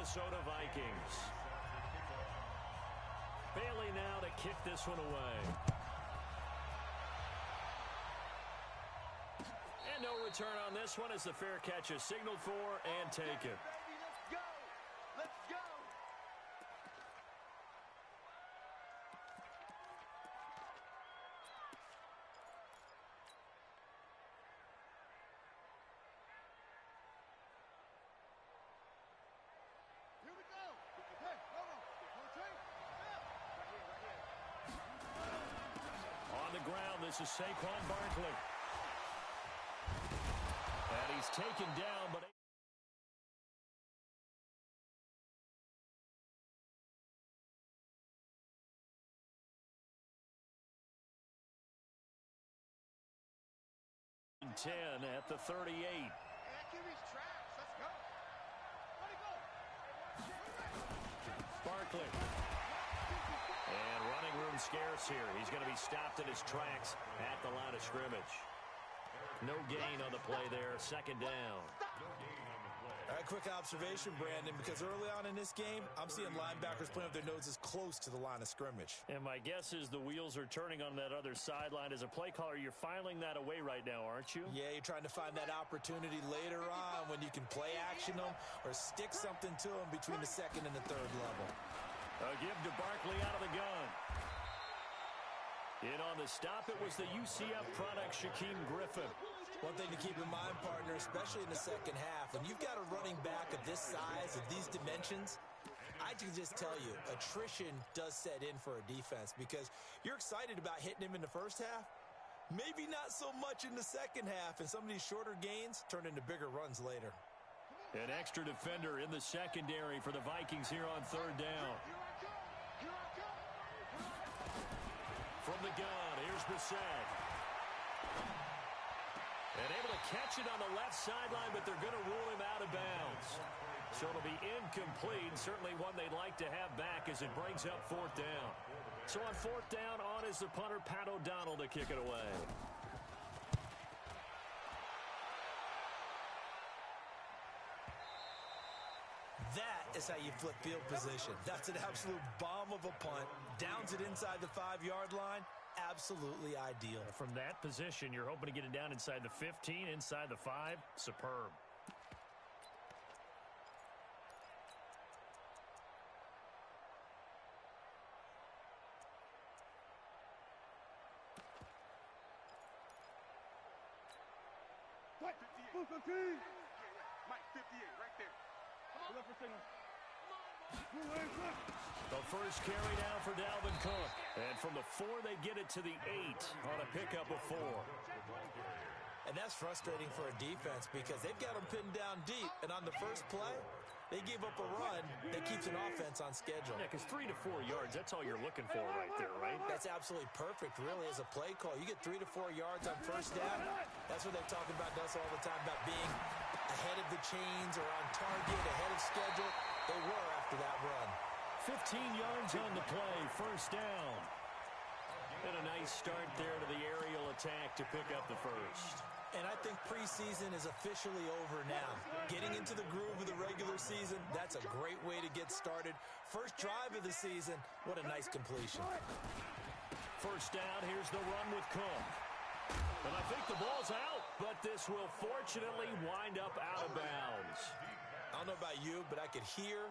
Minnesota Vikings. Bailey now to kick this one away. And no return on this one as the fair catch is signaled for and taken. Let's go. Let's go. Here we go. Hey, on the ground, this is Saquon Barkley. And he's taken down, but... ...10 at the 38. Barkley. And running room scarce here. He's going to be stopped in his tracks at the line of scrimmage. No gain on the play there. Second down. All right, quick observation, Brandon, because early on in this game, I'm seeing linebackers playing with their noses close to the line of scrimmage. And my guess is the wheels are turning on that other sideline. As a play caller, you're filing that away right now, aren't you? Yeah, you're trying to find that opportunity later on when you can play action them or stick something to them between the second and the third level. A give to Barkley out of the gun. In on the stop, it was the UCF product, Shaquem Griffin. One thing to keep in mind, partner, especially in the second half, when you've got a running back of this size, of these dimensions, I can just tell you, attrition does set in for a defense because you're excited about hitting him in the first half, maybe not so much in the second half, and some of these shorter gains turn into bigger runs later. An extra defender in the secondary for the Vikings here on third down. From the gun, here's Brissett. And able to catch it on the left sideline, but they're going to rule him out of bounds. So it'll be incomplete, certainly one they'd like to have back as it brings up fourth down. So on fourth down, on is the punter, Pat O'Donnell, to kick it away. That is how you flip field position. That's an absolute bomb of a punt. Downs it inside the 5-yard line. Absolutely ideal. From that position, you're hoping to get it down inside the 15, inside the 5. Superb. Mike 58 right there. Come on. The first carry down for Dalvin Cook. And from the 4, they get it to the 8 on a pickup of 4. And that's frustrating for a defense because they've got them pinned down deep. And on the first play, they give up a run that keeps an offense on schedule. Yeah, because 3 to 4 yards, that's all you're looking for right there, right? That's absolutely perfect, really, as a play call. You get 3 to 4 yards on first down. That's what they're talking about us all the time, about being ahead of the chains or on target, ahead of schedule. They were after that run. 15 yards on the play, first down. And a nice start there to the aerial attack to pick up the first. And I think preseason is officially over now. Getting into the groove of the regular season, that's a great way to get started. First drive of the season, what a nice completion. First down, here's the run with Cook. And I think the ball's out, but this will fortunately wind up out of bounds. I don't know about you, but I could hear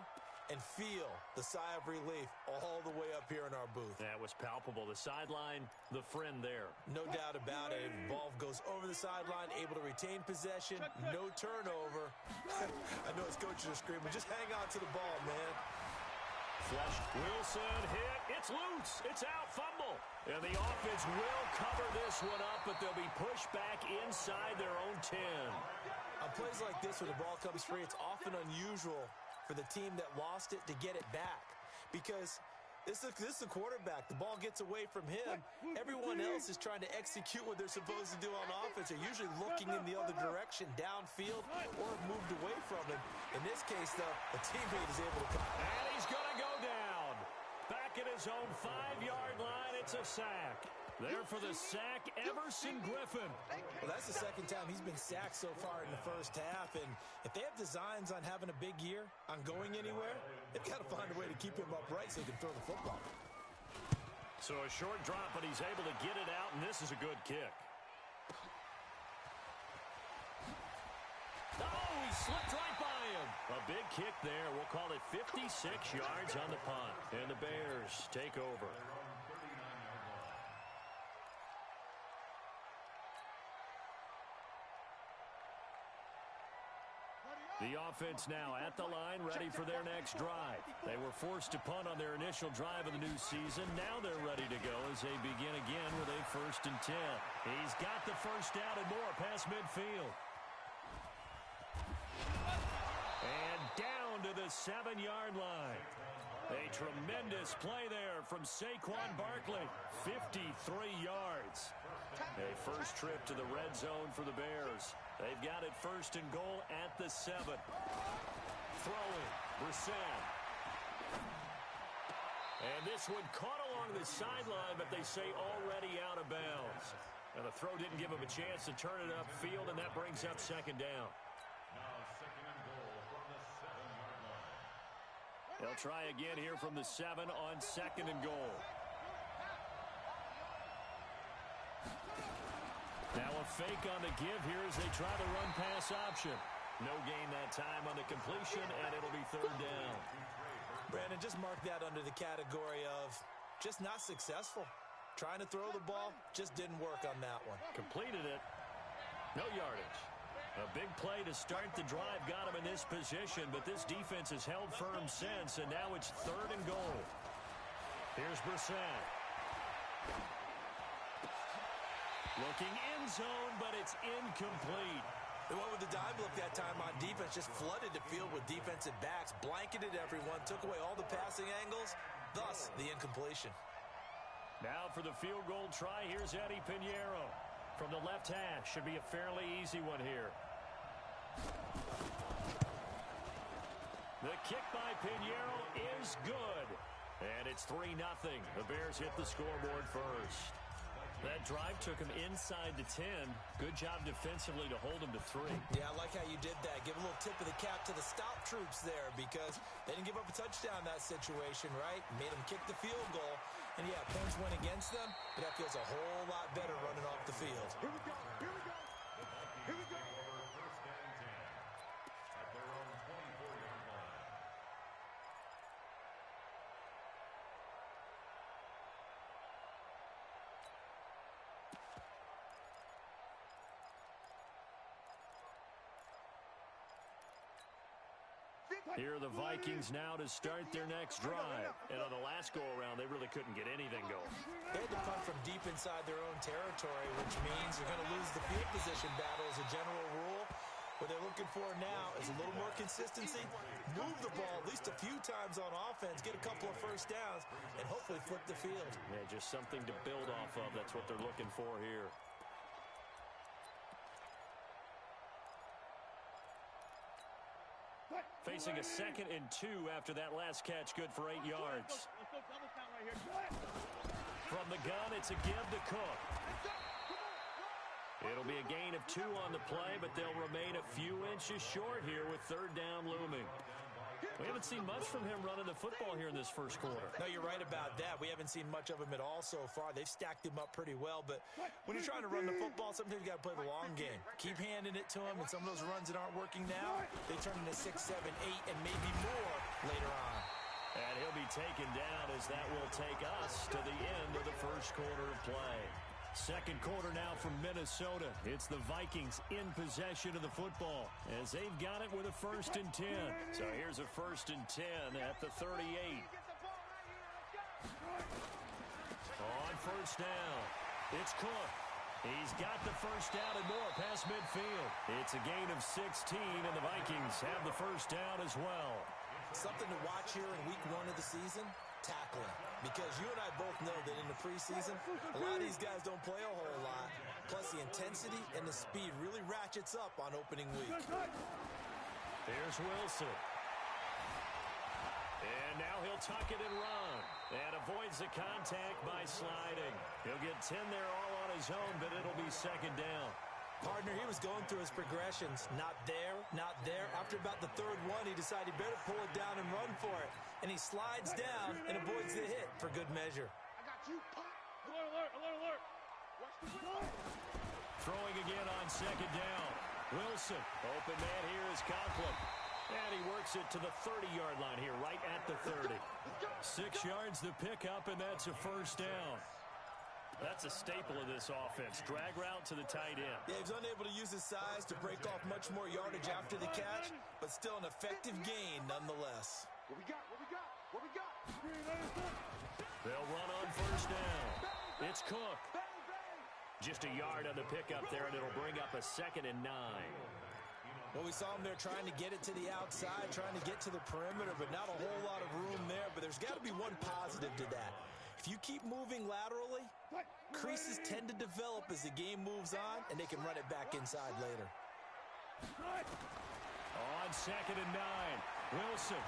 and feel the sigh of relief all the way up here in our booth. That was palpable. The sideline, the friend there. No doubt about it. The ball goes over the sideline, able to retain possession, no turnover. I know his coaches are screaming, just hang on to the ball, man. Flush, Wilson hit, it's loose, it's out, fumble. And the offense will cover this one up, but they'll be pushed back inside their own 10. On plays like this where the ball comes free, it's often unusual for the team that lost it to get it back because this is the quarterback. The ball gets away from him. Everyone else is trying to execute what they're supposed to do on offense. They're usually looking in the other direction, downfield, or have moved away from him. In this case, though, a teammate is able to come. And he's going to go down. Back at his own 5-yard line, it's a sack. There for the sack, Everson Griffin. Well, that's the second time he's been sacked so far in the first half, and if they have designs on having a big year, on going anywhere, they've got to find a way to keep him upright so he can throw the football. So a short drop, but he's able to get it out, and this is a good kick. Oh, he slipped right by him. A big kick there. We'll call it 56 yards on the punt, and the Bears take over. The offense now at the line, ready for their next drive. They were forced to punt on their initial drive of the new season. Now they're ready to go as they begin again with a 1st and 10. He's got the first down and more past midfield. And down to the 7-yard line. A tremendous play there from Saquon Barkley. 53 yards. A first trip to the red zone for the Bears. They've got it 1st and goal at the 7. Throwing, Brissett. And this one caught along the sideline, but they say already out of bounds. And the throw didn't give him a chance to turn it upfield, and that brings up 2nd down. Now 2nd and goal from the 7-yard line. They'll try again here from the 7 on 2nd and goal. Now a fake on the give here as they try the run-pass option. No gain that time on the completion, and it'll be 3rd down. Brandon, just mark that under the category of just not successful. Trying to throw the ball, just didn't work on that one. Completed it. No yardage. A big play to start the drive got him in this position, but this defense has held firm since, and now it's 3rd and goal. Here's Brissett. Looking end zone, but it's incomplete. They went with the dime look that time on defense, just flooded the field with defensive backs, blanketed everyone, took away all the passing angles, thus the incompletion. Now for the field goal try, here's Eddie Pinheiro. From the left hash, should be a fairly easy one here. The kick by Pinheiro is good. And it's 3-0. The Bears hit the scoreboard first. That drive took him inside the 10. Good job defensively to hold him to 3. Yeah, I like how you did that. Give a little tip of the cap to the stop troops there because they didn't give up a touchdown in that situation, right? Made them kick the field goal. And, yeah, points went against them, but that feels a whole lot better running off the field. Here we go. Here we go. Here we go. First and 10 at their own 24-yard line. Here are the Vikings now to start their next drive. And on the last go-around, they really couldn't get anything going. They had to punt from deep inside their own territory, which means they're going to lose the field position battle as a general rule. What they're looking for now is a little more consistency, move the ball at least a few times on offense, get a couple of first downs, and hopefully flip the field. Yeah, just something to build off of. That's what they're looking for here. Facing a 2nd and 2 after that last catch, good for 8 yards. Let's go double count right here. Go ahead. From the gun, it's a give to Cook. It'll be a gain of 2 on the play, but they'll remain a few inches short here with 3rd down looming. We haven't seen much from him running the football here in this first quarter. No, you're right about that. We haven't seen much of him at all so far. They've stacked him up pretty well, but when you're trying to run the football, sometimes you got to play the long game. Keep handing it to him, and some of those runs that aren't working now, they turn into 6, 7, 8, and maybe more later on. And he'll be taken down as that will take us to the end of the first quarter of play. Second quarter now from Minnesota. It's the Vikings in possession of the football as they've got it with a 1st and 10. So here's a 1st and 10 at the 38. On first down, it's Cook. He's got the first down and more past midfield. It's a gain of 16, and the Vikings have the first down as well. Something to watch here in week 1 of the season, tackling. Because you and I both know that in the preseason, a lot of these guys don't play a whole lot. Plus, the intensity and the speed really ratchets up on opening week. Here's Wilson. And now he'll tuck it and run. And avoids the contact by sliding. He'll get 10 there all on his own, but it'll be second down. Partner, he was going through his progressions. Not there, not there. After about the third one, he decided he better pull it down and run for it. And he slides down and avoids the hit for good measure. I got you. Alert, alert, alert, alert. Watch the play. Throwing again on second down. Wilson, open man here is Conklin. And he works it to the 30-yard line here, right at the 30. 6 yards the pickup, and that's a first down. That's a staple of this offense. Drag route to the tight end. Yeah, he was unable to use his size to break off much more yardage after the catch, but still an effective gain nonetheless. What we got? What we got? What we got? They'll run on first down. It's Cook. Just a yard on the pickup there, and it'll bring up a 2nd and 9. Well, we saw him there trying to get it to the outside, trying to get to the perimeter, but not a whole lot of room there. But there's got to be one positive to that. If you keep moving laterally, creases tend to develop as the game moves on, and they can run it back inside later. On 2nd and 9, Wilson.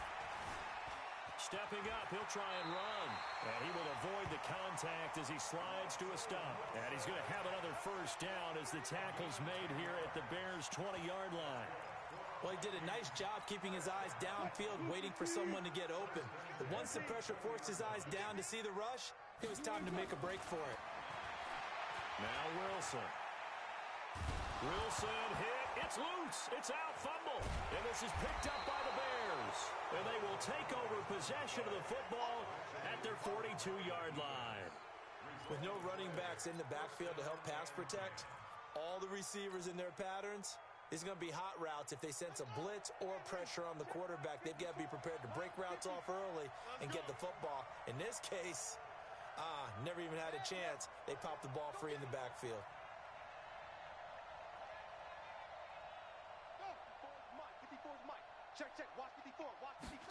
Stepping up, he'll try and run. And he will avoid the contact as he slides to a stop. And he's going to have another first down as the tackle's made here at the Bears' 20-yard line. Well, he did a nice job keeping his eyes downfield, waiting for someone to get open. But once the pressure forced his eyes down to see the rush, it was time to make a break for it. Now Wilson. Wilson hit. It's loose. It's out. Fumble. And this is picked up by the Bears. And they will take over possession of the football at their 42-yard line. With no running backs in the backfield to help pass protect, all the receivers in their patterns, it's going to be hot routes if they sense a blitz or pressure on the quarterback. They've got to be prepared to break routes off early and get the football. In this case, never even had a chance. They popped the ball free in the backfield. Check, check. Watch 54. Watch 54.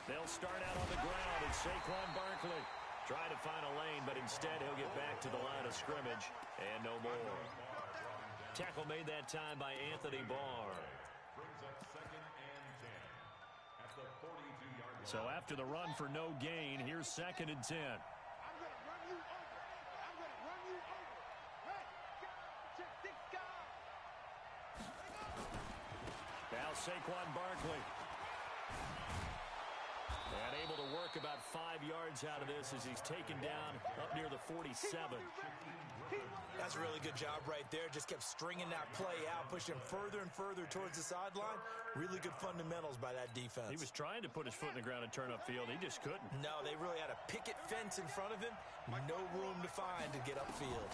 They'll start out on the ground, and Saquon Barkley trying to find a lane, but instead he'll get back to the line of scrimmage, and no more. Tackle made that time by Anthony Barr. Brings up 2nd and 10 at the 42-yard line. So after the run for no gain, here's 2nd and 10. I'm going to run you over. I'm going to run you over. Hey, check this guy. Now Saquon Barkley. And able to work about 5 yards out of this as he's taken down up near the 47. That's a really good job right there. Just kept stringing that play out, pushing further and further towards the sideline. Really good fundamentals by that defense. He was trying to put his foot in the ground and turn upfield. He just couldn't. No, they really had a picket fence in front of him. No room to find to get upfield.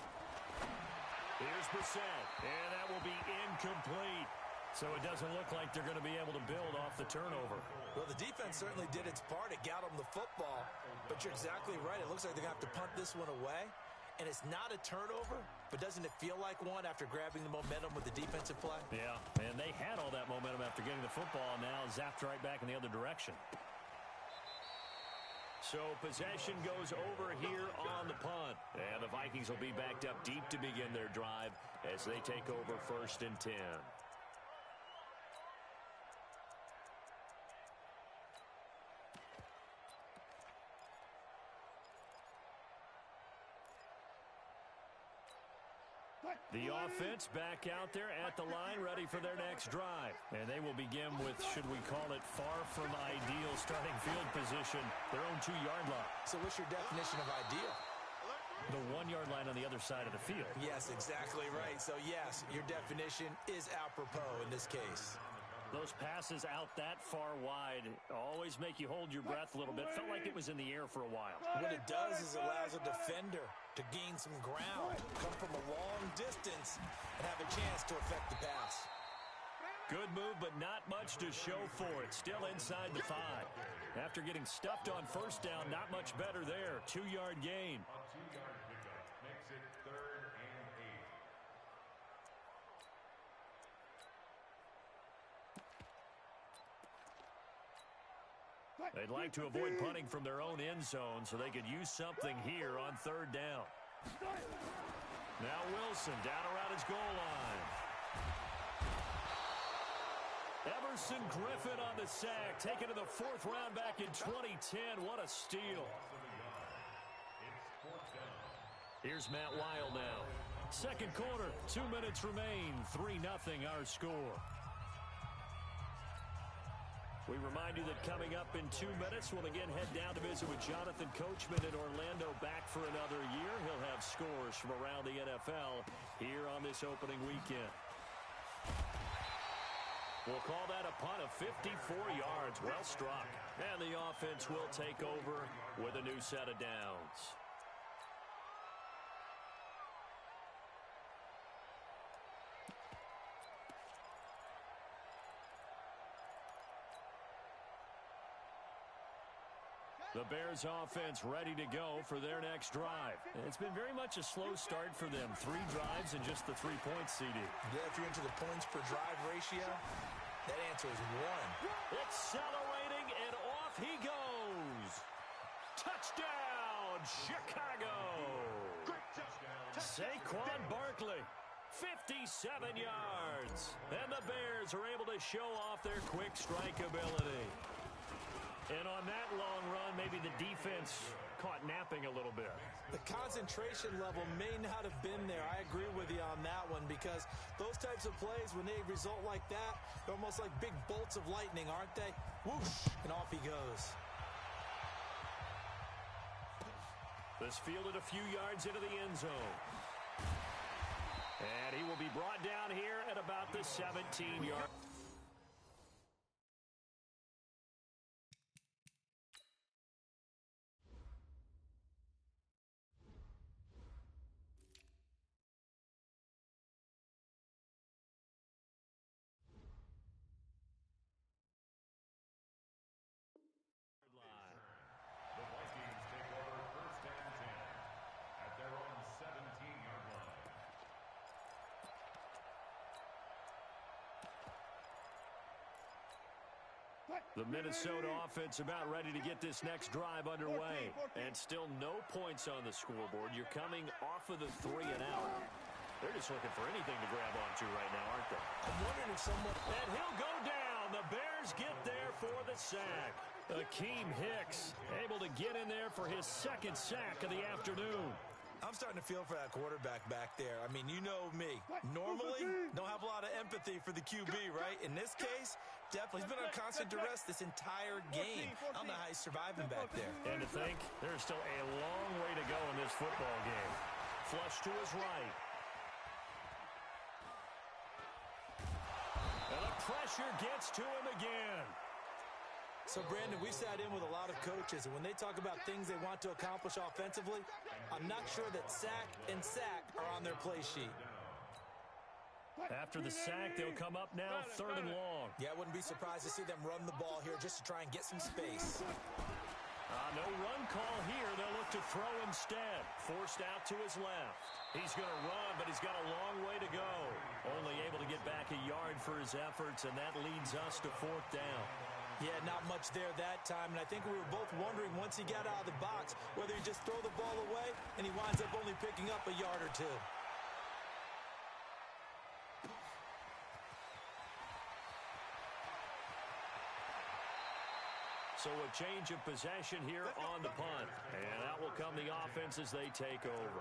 Here's Brissett, and that will be incomplete. So it doesn't look like they're going to be able to build off the turnover. Well, the defense certainly did its part. It got them the football. But you're exactly right. It looks like they're going to have to punt this one away. And it's not a turnover, but doesn't it feel like one after grabbing the momentum with the defensive play? Yeah, and they had all that momentum after getting the football, and now zapped right back in the other direction. So possession goes over here on the punt. And the Vikings will be backed up deep to begin their drive as they take over 1st and 10. The offense back out there at the line, ready for their next drive. And they will begin with, should we call it, far from ideal starting field position, their own 2-yard line. So what's your definition of ideal? The 1-yard line on the other side of the field. Yes, exactly right. So, yes, your definition is apropos in this case. Those passes out that far wide always make you hold your breath a little bit. Felt like it was in the air for a while. What it does is it allows a defender to gain some ground, come from a long distance, and have a chance to affect the pass. Good move, but not much to show for it. Still inside the 5. After getting stuffed on first down, not much better there. 2-yard gain. A 2-yard pickup makes it 3rd and 8. They'd like to avoid punting from their own end zone so they could use something here on 3rd down. Now Wilson down around his goal line. Everson Griffin on the sack, taken to the 4th round back in 2010. What a steal. Here's Matt Weil now. Second quarter, 2 minutes remain, 3-0 our score. We remind you that coming up in 2 minutes, we'll again head down to visit with Jonathan Coachman in Orlando, back for another year. He'll have scores from around the NFL here on this opening weekend. We'll call that a punt of 54 yards. Well struck. And the offense will take over with a new set of downs. The Bears offense ready to go for their next drive. It's been very much a slow start for them. 3 drives and just the 3-point CD. Yeah, if you're into the points per drive ratio, that answer is 1. Accelerating, and off he goes. Touchdown, Chicago. Saquon Barkley, 57 yards. And the Bears are able to show off their quick strike ability. And on that long run, maybe the defense caught napping a little bit. The concentration level may not have been there. I agree with you on that one, because those types of plays, when they result like that, they're almost like big bolts of lightning, aren't they? Whoosh, and off he goes. This fielded a few yards into the end zone. And he will be brought down here at about the 17-yard. The Minnesota offense about ready to get this next drive underway. And still no points on the scoreboard. You're coming off of the 3 and out. They're just looking for anything to grab onto right now, aren't they? I'm wondering if someone... And he'll go down. The Bears get there for the sack. Akeem Hicks able to get in there for his 2nd sack of the afternoon. I'm starting to feel for that quarterback back there. I mean, you know me. Normally, don't have a lot of empathy for the QB, right? In this case, definitely. He's been on constant duress this entire game. I don't know how he's surviving back there. And to think, there's still a long way to go in this football game. Flush to his right. And the pressure gets to him again. So, Brandon, we've sat in with a lot of coaches, and when they talk about things they want to accomplish offensively, I'm not sure that sack and sack are on their play sheet. After the sack, they'll come up now 3rd and long. Yeah, I wouldn't be surprised to see them run the ball here just to try and get some space. No run call here. They'll look to throw instead. Forced out to his left. He's going to run, but he's got a long way to go. Only able to get back a yard for his efforts, and that leads us to 4th down. Yeah, not much there that time, and I think we were both wondering once he got out of the box whether he just throw the ball away, and he winds up only picking up a yard or 2. So a change of possession here on the punt, and that will come the offense as they take over.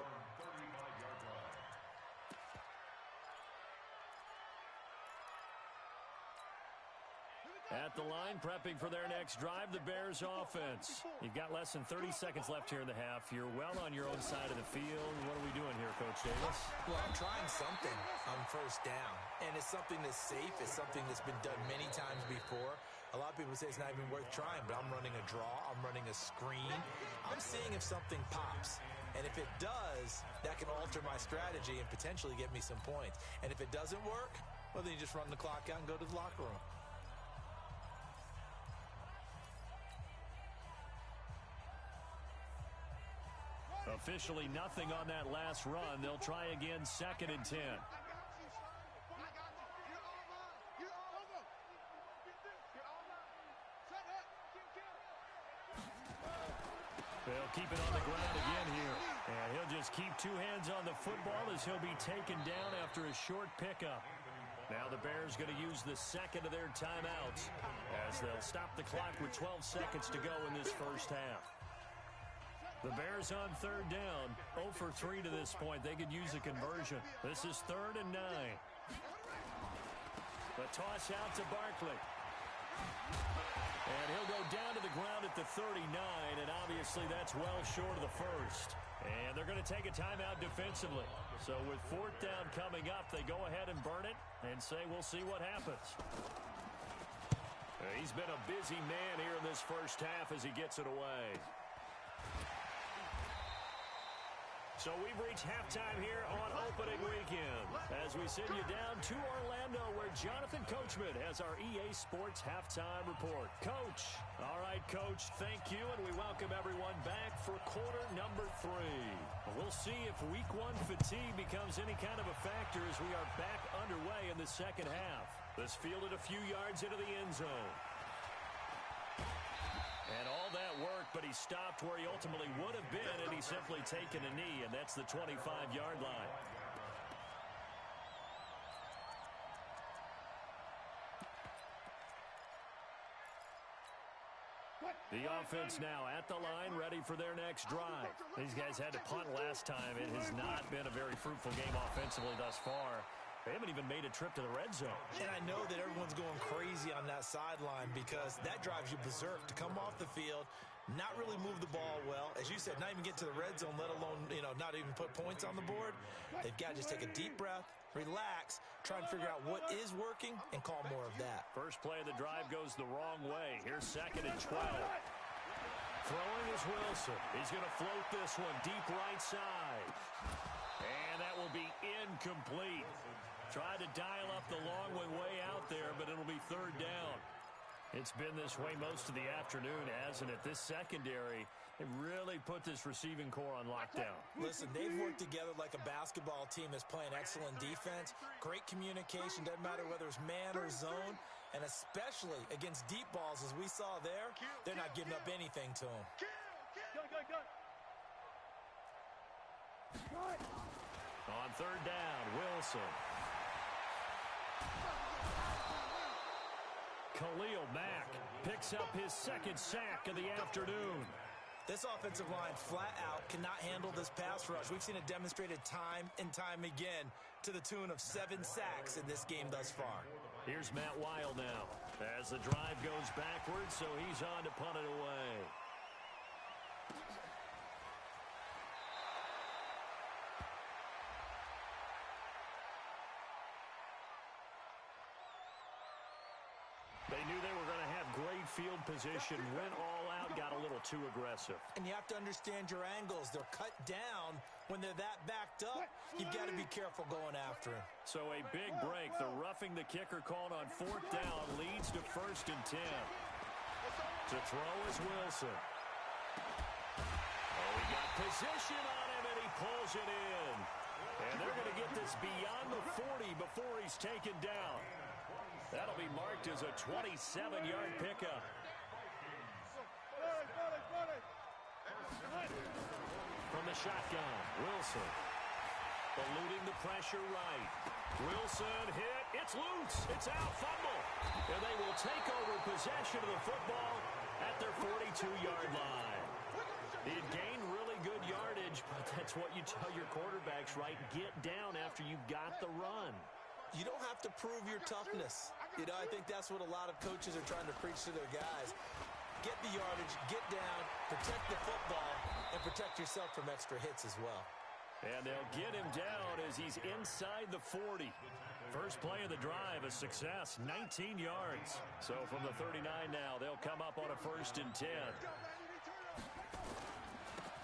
At the line, prepping for their next drive, the Bears offense. You've got less than 30 seconds left here in the half. You're well on your own side of the field. What are we doing here, Coach Davis? Well, I'm trying something on 1st down, and it's something that's safe. It's something that's been done many times before. A lot of people say it's not even worth trying, but I'm running a draw. I'm running a screen. I'm seeing if something pops. And if it does, that can alter my strategy and potentially get me some points. And if it doesn't work, well, then you just run the clock out and go to the locker room. Officially nothing on that last run. They'll try again, 2nd and 10. They'll keep it on the ground again here. And he'll just keep 2 hands on the football as he'll be taken down after a short pickup. Now the Bears going to use the second of their timeouts as they'll stop the clock with 12 seconds to go in this first half. The Bears on third down, 0 for 3 to this point. They could use a conversion. This is 3rd and 9. The toss out to Barkley. And he'll go down to the ground at the 39, and obviously that's well short of the first. And they're going to take a timeout defensively. So with 4th down coming up, they go ahead and burn it and say we'll see what happens. He's been a busy man here in this first half as he gets it away. So we've reached halftime here on opening weekend as we send you down to Orlando where Jonathan Coachman has our EA Sports Halftime Report. Coach. All right, Coach, thank you, and we welcome everyone back for quarter number 3. We'll see if week 1 fatigue becomes any kind of a factor as we are back underway in the second half. This fielded a few yards into the end zone. And all that work, but he stopped where he ultimately would have been, and he's simply taken a knee, and that's the 25-yard line. The offense now at the line, ready for their next drive. These guys had to punt last time. It has not been a very fruitful game offensively thus far. They haven't even made a trip to the red zone. And I know that everyone's going crazy on that sideline because that drives you berserk to come off the field, not really move the ball well. As you said, not even get to the red zone, let alone, not even put points on the board. They've got to just take a deep breath, relax, try and figure out what is working, and call more of that. First play of the drive goes the wrong way. Here's 2nd and 12. Throwing is Wilson. He's going to float this one deep right side. And that will be incomplete. Tried to dial up the long one way out there, but it'll be 3rd down. It's been this way most of the afternoon, hasn't it? This secondary, they really put this receiving core on lockdown. Listen, they've worked together like a basketball team that's playing excellent defense. Great communication, doesn't matter whether it's man or zone. And especially against deep balls, as we saw there, they're not giving up anything to them. On 3rd down, Wilson. Khalil Mack picks up his 2nd sack of the afternoon. This offensive line flat out cannot handle this pass rush. We've seen it demonstrated time and time again to the tune of 7 sacks in this game thus far. Here's Matt Weil now as the drive goes backwards, so he's on to punt it away. They knew they were going to have great field position, went all out, got a little too aggressive. And you have to understand your angles. They're cut down when they're that backed up. You've got to be careful going after him. So a big break. The roughing the kicker called on 4th down leads to 1st and 10. To throw is Wilson. Oh, he got position on him, and he pulls it in. And they're going to get this beyond the 40 before he's taken down. That'll be marked as a 27-yard pickup. From the shotgun, Wilson. Eluding the pressure right. Wilson hit. It's loose. It's out. Fumble. And they will take over possession of the football at their 42-yard line. It gained really good yardage, but that's what you tell your quarterbacks, right? Get down after you've got the run. You don't have to prove your toughness. I think that's what a lot of coaches are trying to preach to their guys. Get the yardage, get down, protect the football, and protect yourself from extra hits as well. And they'll get him down as he's inside the 40. First play of the drive, a success, 19 yards. So from the 39 now, they'll come up on a 1st and 10.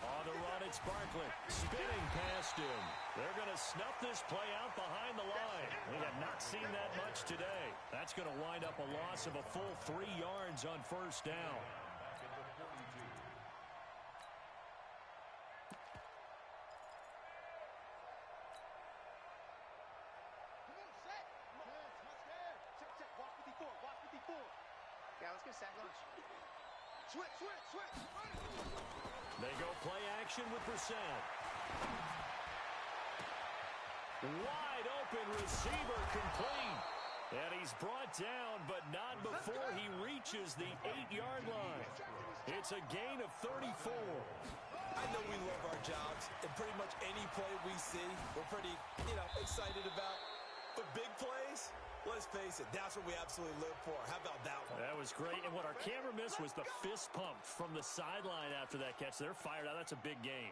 On the run, it's Barkley. Spinning past him. They're going to snuff this play out behind the line. We have not seen that much today. That's going to wind up a loss of a full 3 yards on 1st down. They go play action with Brissett. Wide open receiver complete. And he's brought down, but not before he reaches the 8-yard line. It's a gain of 34. I know we love our jobs, and pretty much any play we see, we're pretty, excited about. But big plays, let's face it, that's what we absolutely live for. How about that one? That was great, and what our camera missed was the fist pump from the sideline after that catch. They're fired out. That's a big gain.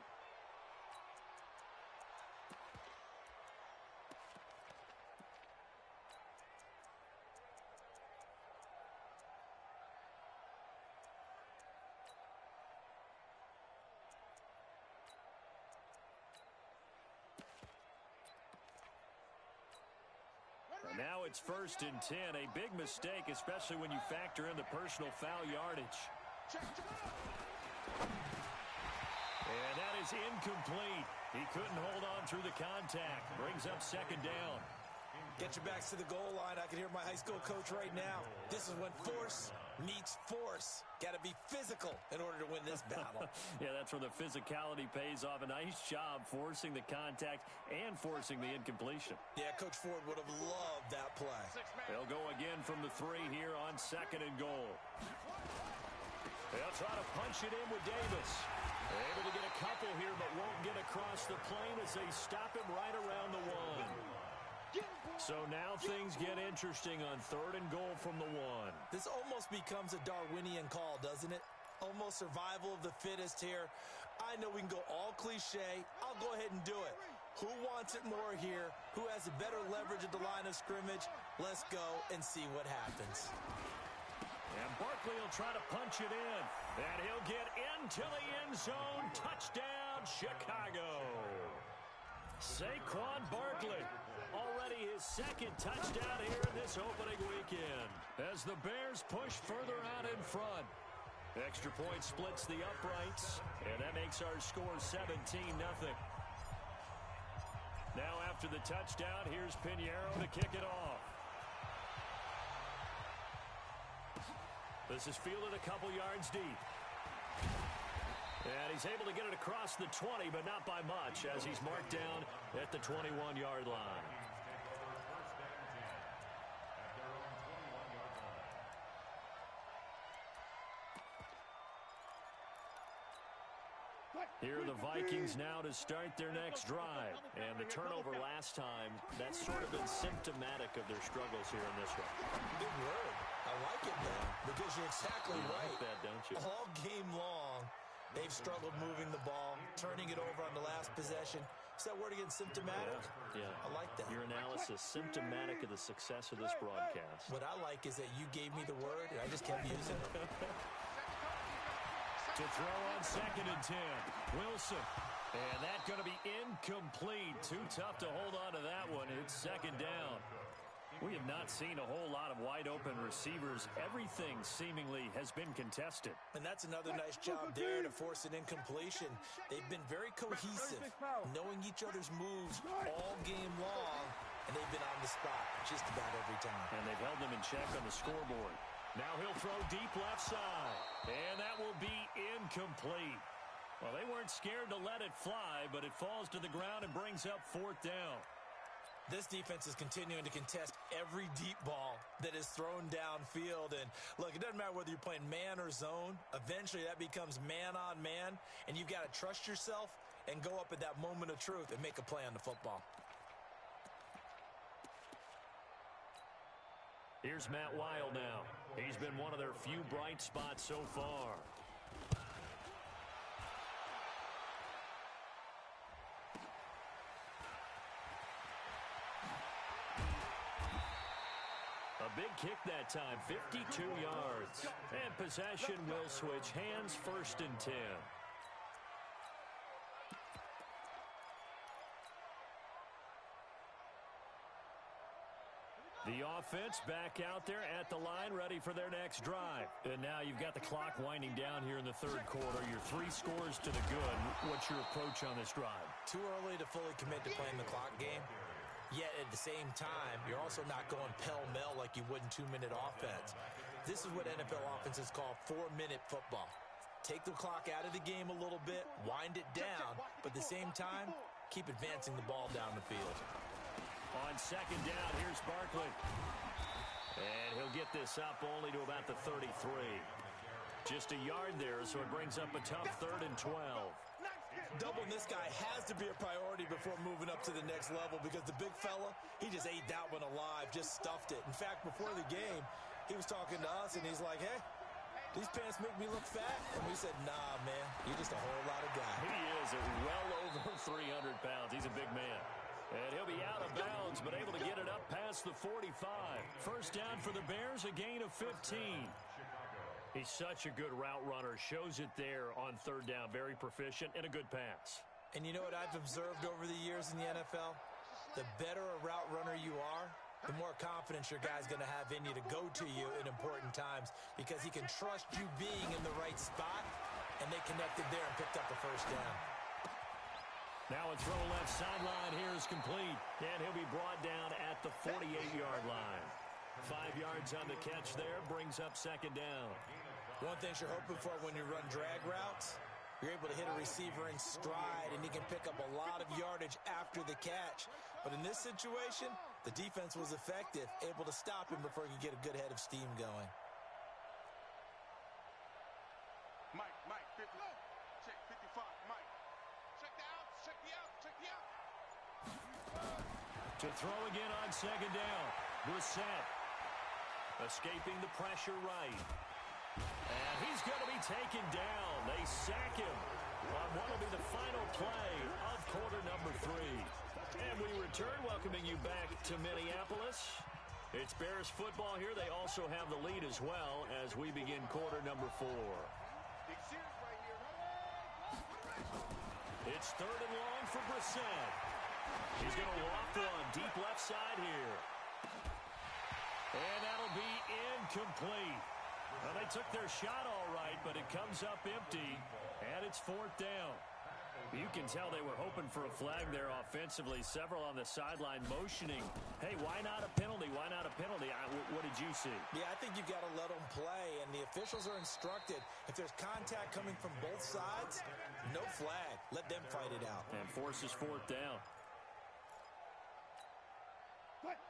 Now it's 1st and 10. A big mistake, especially when you factor in the personal foul yardage. And that is incomplete. He couldn't hold on through the contact. Brings up 2nd down. Get your backs to the goal line. I can hear my high school coach right now. This is when force meets force. Got to be physical in order to win this battle. Yeah, that's where the physicality pays off. A nice job forcing the contact and forcing the incompletion. Yeah, Coach Ford would have loved that play. They'll go again from the 3 here on 2nd and goal. They'll try to punch it in with Davis. They're able to get a couple here, but won't get across the plane as they stop him right around the 1. So now things get interesting on 3rd and goal from the 1. This almost becomes a Darwinian call, doesn't it? Almost survival of the fittest here. I know we can go all cliche. I'll go ahead and do it. Who wants it more here? Who has a better leverage at the line of scrimmage? Let's go and see what happens. And Barkley will try to punch it in. And he'll get into the end zone. Touchdown, Chicago. Saquon Barkley. Already his 2nd touchdown here in this opening weekend. As the Bears push further out in front. Extra point splits the uprights. And that makes our score 17-0. Now after the touchdown, here's Pinheiro to kick it off. This is fielded a couple yards deep. And he's able to get it across the 20, but not by much, as he's marked down at the 21-yard line. Here are the Vikings now to start their next drive. And the turnover last time, that's sort of been symptomatic of their struggles here in this one. Good word. I like it, though, because you're exactly right. Like that, don't you? All game long, they've struggled moving the ball, turning it over on the last possession. Is that word again, symptomatic? Yeah. I like that. Your analysis, symptomatic of the success of this broadcast. What I like is that you gave me the word, and I just kept using it. To throw on 2nd and 10. Wilson. And that's going to be incomplete. Too tough to hold on to that one. It's 2nd down. We have not seen a whole lot of wide-open receivers. Everything seemingly has been contested. And that's another nice job there to force an incompletion. They've been very cohesive, knowing each other's moves all game long, and they've been on the spot just about every time. And they've held them in check on the scoreboard. Now he'll throw deep left side. And that will be incomplete. Well, they weren't scared to let it fly, but it falls to the ground and brings up 4th down. This defense is continuing to contest every deep ball that is thrown downfield. And, look, it doesn't matter whether you're playing man or zone. Eventually, that becomes man-on-man, and you've got to trust yourself and go up at that moment of truth and make a play on the football. Here's Matt Weil now. He's been one of their few bright spots so far. A big kick that time, 52 yards. And possession will switch hands, 1st and 10. The offense back out there at the line, ready for their next drive. And now you've got the clock winding down here in the 3rd quarter. Your 3 scores to the good. What's your approach on this drive? Too early to fully commit to playing the clock game. Yet at the same time, you're also not going pell-mell like you would in 2-minute offense. This is what NFL offenses call 4-minute football. Take the clock out of the game a little bit, wind it down, but at the same time, keep advancing the ball down the field. On 2nd down, here's Barkley. And he'll get this up only to about the 33. Just a yard there, so it brings up a tough 3rd and 12. Doubling this guy has to be a priority before moving up to the next level because the big fella, he just ate that one alive, just stuffed it. In fact, before the game, he was talking to us, and he's like, hey, these pants make me look fat. And we said, nah, man, you're just a whole lot of guy. He is well over 300 pounds. He's a big man. And he'll be out of bounds, but able to get it up past the 45. First down for the Bears, a gain of 15. He's such a good route runner. Shows it there on 3rd down. Very proficient and a good pass. And you know what I've observed over the years in the NFL? The better a route runner you are, the more confidence your guy's going to have in you to go to you in important times because he can trust you being in the right spot, and they connected there and picked up the first down. Now a throw left sideline here is complete, and he'll be brought down at the 48-yard line. 5 yards on the catch there, brings up 2nd down. One thing you're hoping for when you run drag routes, you're able to hit a receiver in stride, and he can pick up a lot of yardage after the catch. But in this situation, the defense was effective, able to stop him before he could get a good head of steam going. Mike, 50. Check 55, Mike. Check the out, check the out, check the out. To throw again on 2nd down. Brissett escaping the pressure right. And he's going to be taken down. They sack him on what will be the final play of quarter number 3. And we return, welcoming you back to Minneapolis. It's Bears football here. They also have the lead as well as we begin quarter number 4. It's 3rd and long for Brissett. He's going to loft one deep left side here. And that'll be incomplete. Well, they took their shot all right, but it comes up empty, and it's 4th down. You can tell they were hoping for a flag there offensively. Several on the sideline motioning, hey, why not a penalty? Why not a penalty? What did you see? Yeah, I think you've got to let them play, and the officials are instructed. If there's contact coming from both sides, no flag. Let them fight it out. And forces 4th down.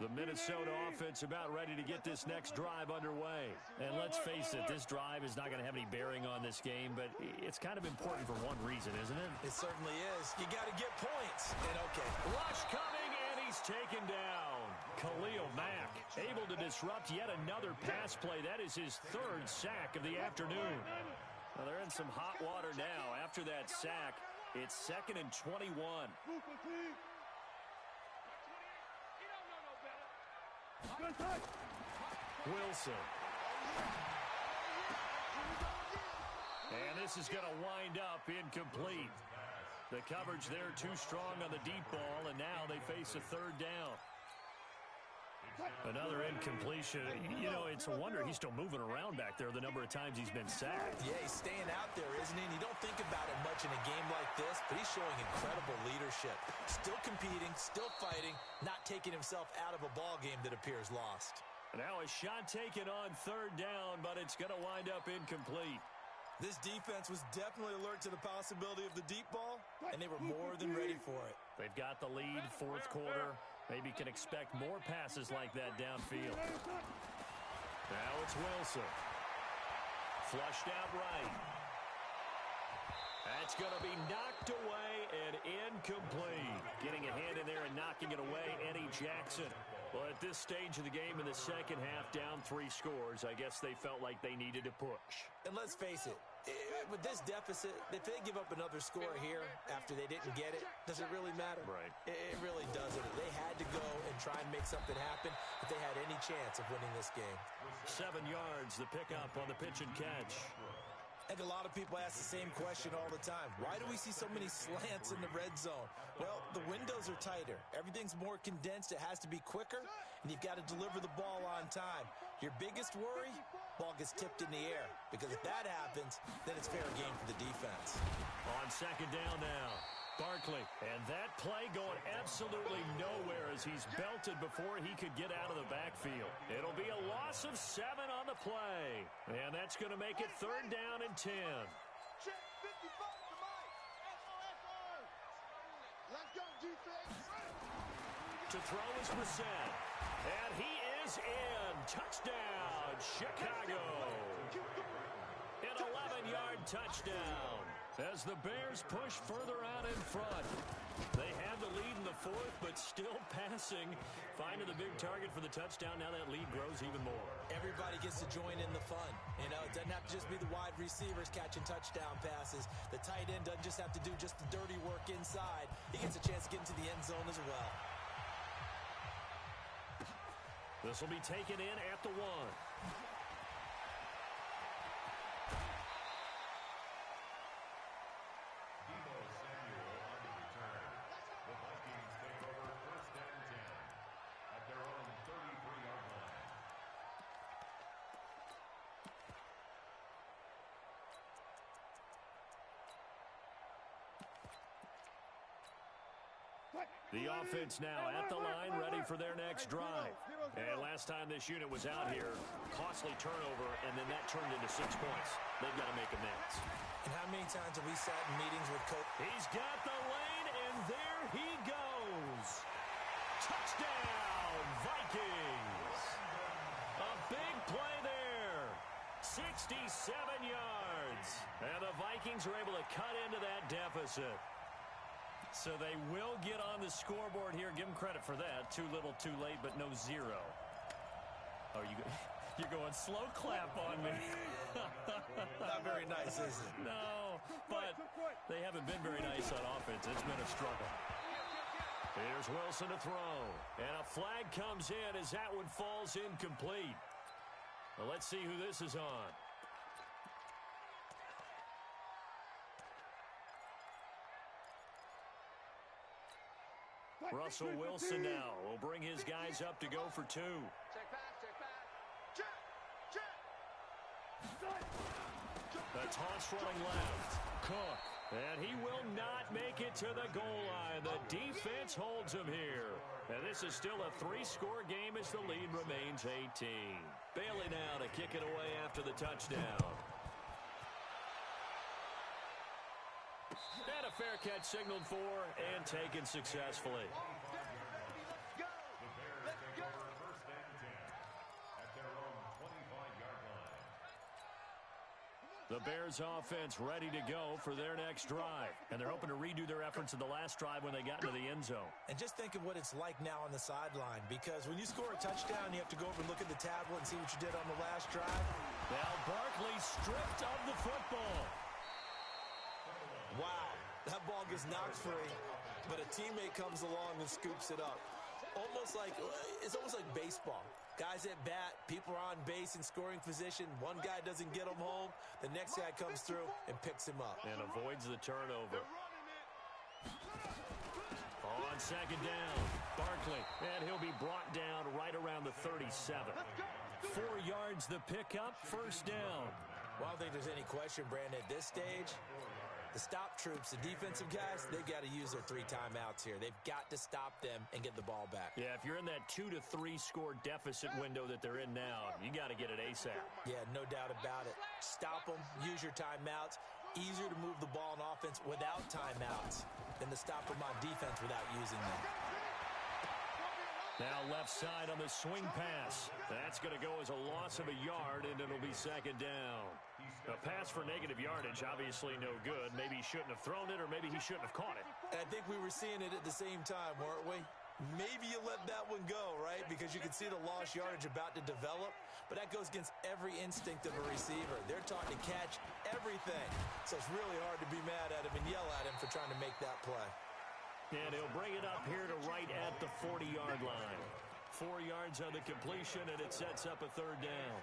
The Minnesota offense about ready to get this next drive underway. And let's face it, this drive is not going to have any bearing on this game, but it's kind of important for one reason, isn't it? It certainly is. You got to get points. And okay. Rush coming, and he's taken down. Khalil Mack able to disrupt yet another pass play. That is his 3rd sack of the afternoon. Well, they're in some hot water now. After that sack, it's 2nd and 21. Wilson. And this is going to wind up incomplete. The coverage there too strong on the deep ball, and now they face a 3rd down. Another incompletion. You know, it's a wonder he's still moving around back there the number of times he's been sacked. Yeah, he's staying out there, isn't he? And you don't think about it much in a game like this, but he's showing incredible leadership. Still competing, still fighting, not taking himself out of a ball game that appears lost. Now a shot taken on 3rd down, but it's going to wind up incomplete. This defense was definitely alert to the possibility of the deep ball, and they were more than ready for it. They've got the lead, 4th quarter. Maybe can expect more passes like that downfield. Now it's Wilson. Flushed out right. That's going to be knocked away and incomplete. Getting a hand in there and knocking it away, Eddie Jackson. Well, at this stage of the game in the second half, down 3 scores, I guess they felt like they needed to push. And let's face it, with this deficit, if they give up another score here after they didn't get it, does it really matter? Right. It really doesn't. They had to go and try and make something happen if they had any chance of winning this game. 7 yards, the pickup on the pitch and catch. I think a lot of people ask the same question all the time. Why do we see so many slants in the red zone? Well, the windows are tighter. Everything's more condensed. It has to be quicker, and you've got to deliver the ball on time. Your biggest worry? Ball gets tipped in the air, because if that happens, then it's fair game for the defense. On 2nd down now, Barkley. And that play going absolutely nowhere as he's belted before he could get out of the backfield. It'll be a loss of 7 on the play. And that's going to make it 3rd down and 10. Check 55 to Mike. SO. Let's go, defense. To throw is Brissett. And he is in. Touchdown, Chicago. An 11-yard touchdown as the Bears push further out in front. They had the lead in the fourth, but still passing. Finding the big target for the touchdown. Now that lead grows even more. Everybody gets to join in the fun. You know, it doesn't have to just be the wide receivers catching touchdown passes. The tight end doesn't just have to do just the dirty work inside. He gets a chance to get into the end zone as well. This will be taken in at the 1. The offense now at the line, ready for their next drive. And last time this unit was out here, costly turnover, and then that turned into 6 points. They've got to make amends. And how many times have we sat in meetings with coach? He's got the lane, and there he goes. Touchdown, Vikings. A big play there. 67 yards. And the Vikings are able to cut into that deficit. So they will get on the scoreboard here. Give them credit for that. Too little, too late, but no 0. Oh, you're going slow clap on me. Not very nice, is it? No, but they haven't been very nice on offense. It's been a struggle. Here's Wilson to throw. And a flag comes in as that one falls incomplete. Well, let's see who this is on. Russell Wilson now will bring his guys up to go for 2. Check back, check back. Check. The toss running left. Cook. And he will not make it to the goal line. The defense holds him here. And this is still a 3-score game as the lead remains 18. Bailey now to kick it away after the touchdown. And a fair catch signaled for and taken successfully. The Bears offense ready to go for their next drive. And they're hoping to redo their efforts in the last drive when they got into the end zone. And just think of what it's like now on the sideline, because when you score a touchdown, you have to go over and look at the tablet and see what you did on the last drive. Now Barkley stripped of the football. Wow, that ball gets knocked free, but a teammate comes along and scoops it up. It's almost like baseball. Guys at bat, people are on base in scoring position. One guy doesn't get him home. The next guy comes through and picks him up. And avoids the turnover. On second down, Barkley. And he'll be brought down right around the 37. 4 yards the pickup, first down. Well, I don't think there's any question, Brandon, at this stage, the stop troops, the defensive guys, they've got to use their 3 timeouts here. They've got to stop them and get the ball back. Yeah, if you're in that 2 to 3 score deficit window that they're in now, you got to get it ASAP. Yeah, no doubt about it. Stop them, use your timeouts. Easier to move the ball on offense without timeouts than to stop them on defense without using them. Now left side on the swing pass. That's going to go as a loss of a yard, and it'll be second down. A pass for negative yardage, obviously no good. Maybe he shouldn't have thrown it, or maybe he shouldn't have caught it. And I think we were seeing it at the same time, weren't we? Maybe you let that one go, right? Because you can see the lost yardage about to develop. But that goes against every instinct of a receiver. They're taught to catch everything. So it's really hard to be mad at him and yell at him for trying to make that play. And he'll bring it up here to right at the 40-yard line. 4 yards on the completion, and it sets up a third down.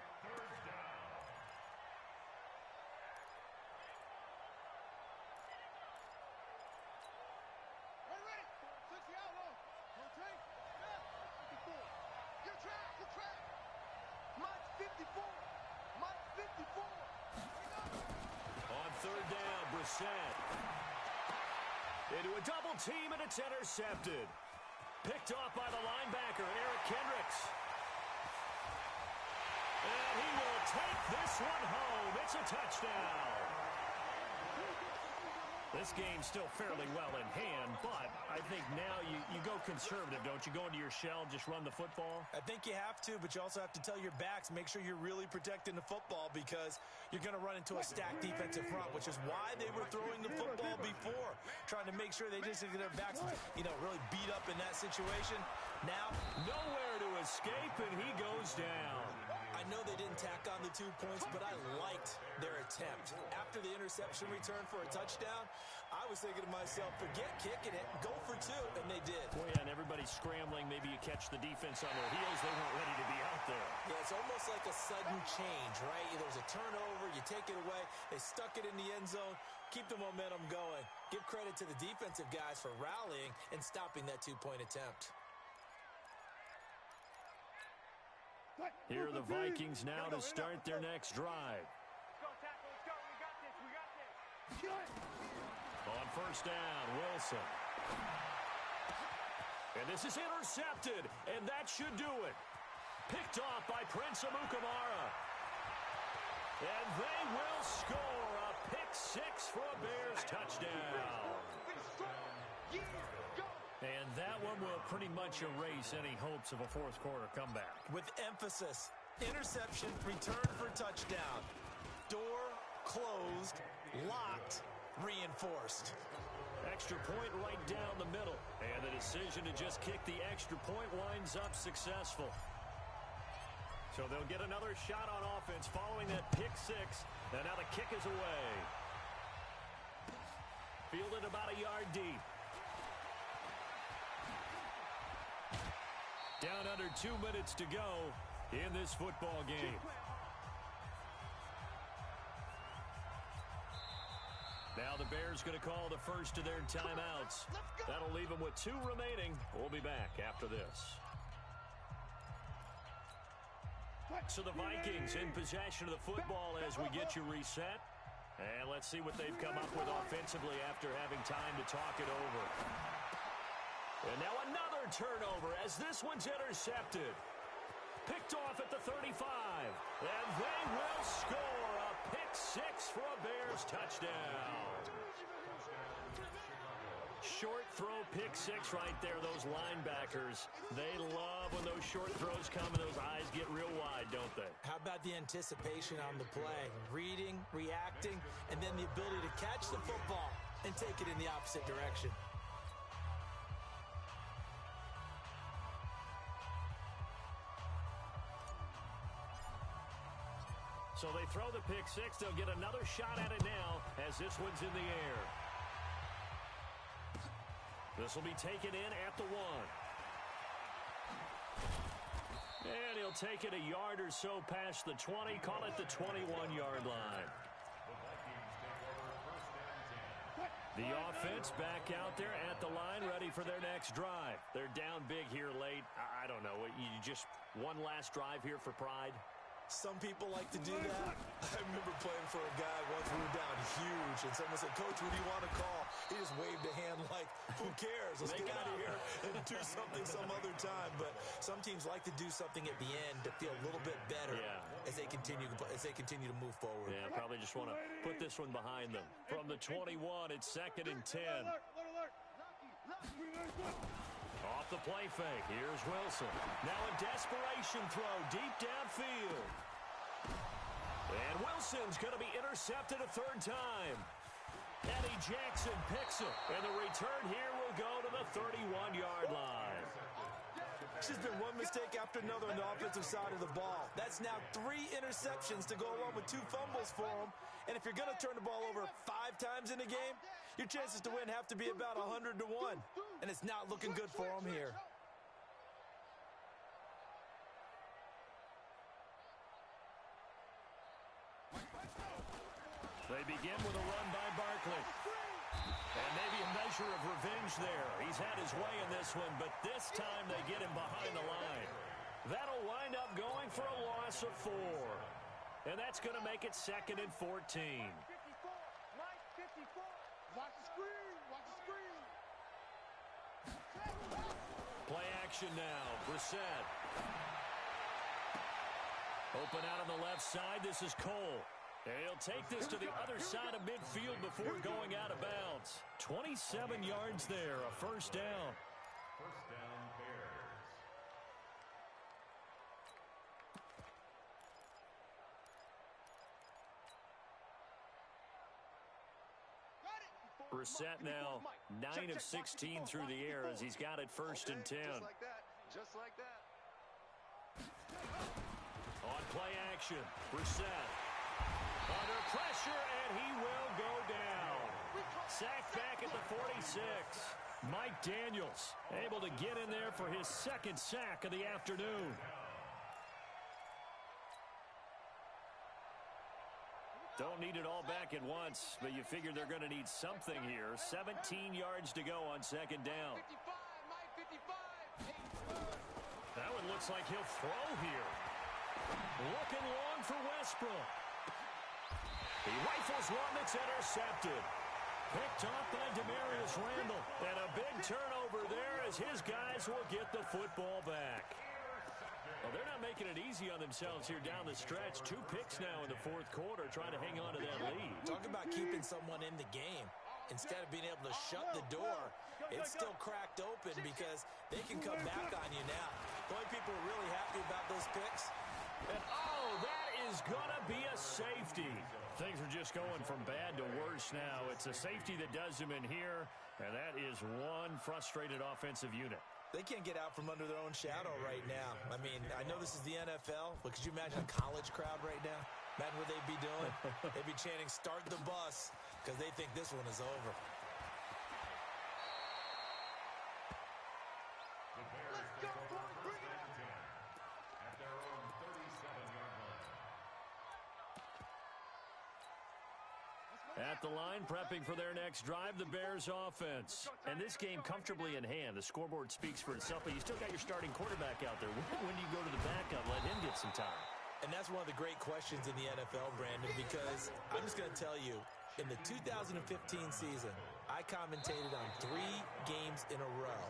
On third down, Brissett. Into a double team, and it's intercepted. Picked off by the linebacker, Eric Kendricks. And he will take this one home. It's a touchdown. This game's still fairly well in hand, but I think now you go conservative, don't you? Go into your shell, just run the football? I think you have to, but you also have to tell your backs, make sure you're really protecting the football because you're going to run into a stacked defensive front, which is why they were throwing the football before, trying to make sure they just get their backs, really beat up in that situation. Now, nowhere to escape, and he goes down. I know they didn't tack on the 2 points, but I liked their attempt. After the interception return for a touchdown, I was thinking to myself, forget kicking it, go for 2, and they did. Well, yeah, and everybody's scrambling. Maybe you catch the defense on their heels. They weren't ready to be out there. Yeah, it's almost like a sudden change, right? There's a turnover, you take it away, they stuck it in the end zone, keep the momentum going. Give credit to the defensive guys for rallying and stopping that 2-point attempt. Here are the Vikings now to start their next drive. Let's go, tackle. Let's go. We got this. We got this. On first down, Wilson. And this is intercepted, and that should do it. Picked off by Prince Amukamara. And they will score a pick-6 for a Bears touchdown. And that one will pretty much erase any hopes of a fourth-quarter comeback. With emphasis, interception, return for touchdown. Door closed, locked, reinforced. Extra point right down the middle. And the decision to just kick the extra point winds up successful. So they'll get another shot on offense following that pick-6. And now the kick is away. Fielded about a yard deep. Down under 2 minutes to go in this football game. Now the Bears going to call the first of their timeouts. That'll leave them with 2 remaining. We'll be back after this. So the Vikings in possession of the football as we get you reset. And let's see what they've come up with offensively after having time to talk it over. And now another turnover as this one's intercepted. Picked off at the 35. And they will score a pick-6 for a Bears touchdown. Short throw pick-6 right there. Those linebackers, they love when those short throws come and those eyes get real wide, don't they? How about the anticipation on the play? Reading, reacting, and then the ability to catch the football and take it in the opposite direction. So they throw the pick-6. They'll get another shot at it now as this one's in the air. This will be taken in at the 1. And he'll take it a yard or so past the 20. Call it the 21-yard line. The offense back out there at the line, ready for their next drive. They're down big here late. I don't know. You just one last drive here for pride? Some people like to do that. I remember playing for a guy once we were down huge, and someone said, "Coach, what do you want to call?" He just waved a hand like, "Who cares? Let's get out of here and do something some other time." But some teams like to do something at the end to feel a little bit better as they continue to move forward. Yeah, probably just want to put this one behind them. From the 21, it's 2nd and 10. Off the play fake. Here's Wilson. Now a desperation throw deep downfield. And Wilson's going to be intercepted a 3rd time. Eddie Jackson picks it. And the return here will go to the 31-yard line. It's just been one mistake after another on the offensive side of the ball. That's now 3 interceptions to go along with 2 fumbles for him. And if you're going to turn the ball over 5 times in a game, your chances to win have to be about 100 to 1. And it's not looking good for him here. They begin with a run by Barkley. And maybe a measure of revenge there. He's had his way in this one, but this time they get him behind the line. That'll wind up going for a loss of 4. And that's going to make it 2nd and 14. 54. Mike, 54. Watch the screen. Watch the screen. Play action now. Brissett. Open out on the left side. This is Cole. And he'll take this to the other side of midfield before going out of bounds. 27 yards there, a first down. First down, Bears. Brissett now 9 of 16 through the air as he's got it first and 10. Just like that. Just like that. On play action, Brissett under pressure, and he will go down. Sacked back at the 46. Mike Daniels able to get in there for his second sack of the afternoon. Don't need it all back at once, but you figure they're going to need something here. 17 yards to go on second down. 55, Mike, 55. That one looks like he'll throw here. Looking long for Westbrook. He rifles one that's intercepted. Picked off by Demarius Randall. And a big turnover there as his guys will get the football back. Well, they're not making it easy on themselves here down the stretch. 2 picks now in the fourth quarter, trying to hang on to that lead. Talk about keeping someone in the game. Instead of being able to shut the door, it's still cracked open because they can come back on you now. The only people are really happy about those picks. And, oh, that is going to be a safety. Things are just going from bad to worse now. It's a safety that does them in here, and that is one frustrated offensive unit. They can't get out from under their own shadow right now. I mean, I know this is the NFL, but could you imagine a college crowd right now? Imagine what they'd be doing. They'd be chanting, "Start the bus," because they think this one is over. The Bears take over first and 10 at their own 37-yard line. At the line, prepping for their next drive, the Bears offense. And this game comfortably in hand. The scoreboard speaks for itself, but you still got your starting quarterback out there. When do you go to the backup, let him get some time? And that's one of the great questions in the NFL, Brandon, because I'm just going to tell you, in the 2015 season, I commentated on 3 games in a row